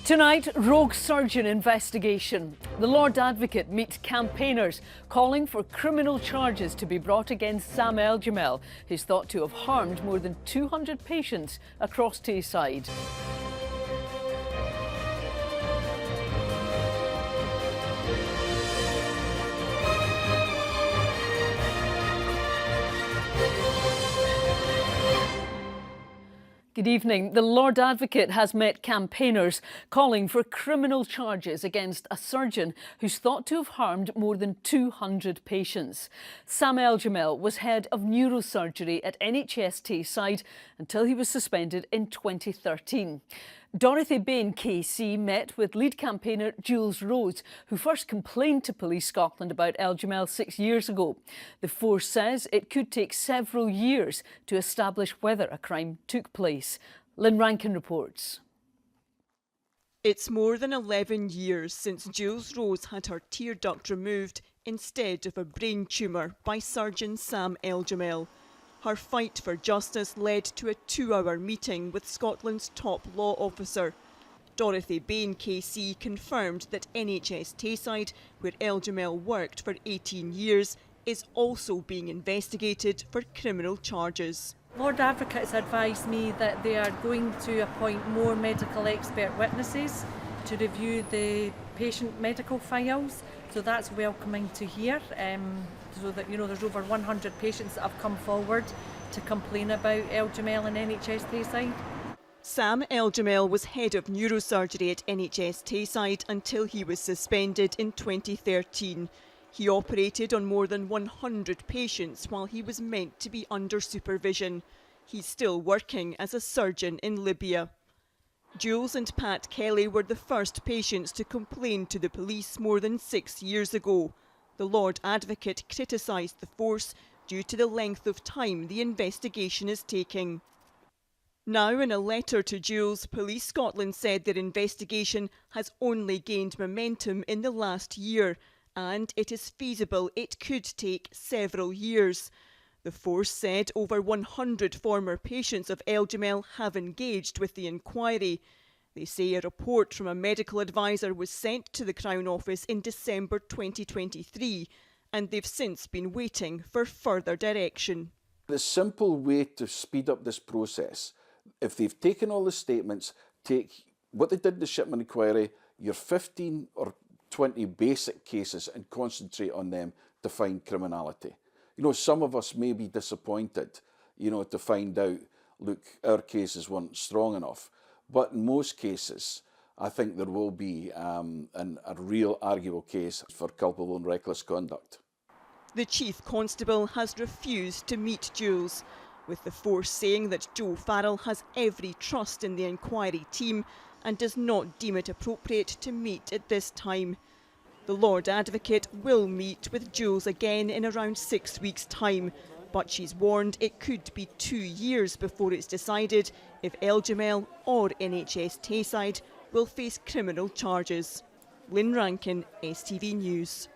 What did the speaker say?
Tonight, rogue surgeon investigation. The Lord Advocate meets campaigners calling for criminal charges to be brought against Sam Eljamel, who's thought to have harmed more than 200 patients across Tayside. Good evening. The Lord Advocate has met campaigners calling for criminal charges against a surgeon who's thought to have harmed more than 200 patients. Sam Eljamel was head of neurosurgery at NHS Tayside until he was suspended in 2013. Dorothy Bain KC met with lead campaigner Jules Rose, who first complained to Police Scotland about Eljamel 6 years ago. The force says it could take several years to establish whether a crime took place. Lynn Rankin reports. It's more than 11 years since Jules Rose had her tear duct removed instead of a brain tumour by surgeon Sam Eljamel. Her fight for justice led to a 2-hour meeting with Scotland's top law officer. Dorothy Bain KC confirmed that NHS Tayside, where Eljamel worked for 18 years, is also being investigated for criminal charges. Lord Advocates advised me that they are going to appoint more medical expert witnesses to review the patient medical files, so that's welcoming to hear. So that, there's over 100 patients that have come forward to complain about Eljamel and NHS Tayside. Sam Eljamel was head of neurosurgery at NHS Tayside until he was suspended in 2013. He operated on more than 100 patients while he was meant to be under supervision. He's still working as a surgeon in Libya. Jules and Pat Kelly were the first patients to complain to the police more than 6 years ago. The Lord Advocate criticised the force due to the length of time the investigation is taking. Now, in a letter to Jules, Police Scotland said their investigation has only gained momentum in the last year, and it is feasible it could take several years. The force said over 100 former patients of Eljamel have engaged with the inquiry. They say a report from a medical advisor was sent to the Crown Office in December 2023, and they've since been waiting for further direction. The simple way to speed up this process, if they've taken all the statements, take what they did in the Shipman inquiry, your 15 or 20 basic cases, and concentrate on them to find criminality. Some of us may be disappointed, to find out, look, our cases weren't strong enough. But in most cases, I think there will be a real arguable case for culpable and reckless conduct. The Chief Constable has refused to meet Jules, with the force saying that Joe Farrell has every trust in the inquiry team and does not deem it appropriate to meet at this time. The Lord Advocate will meet with Jules again in around 6 weeks' time, but she's warned it could be 2 years before it's decided if Eljamel or NHS Tayside will face criminal charges. Lynn Rankin, STV News.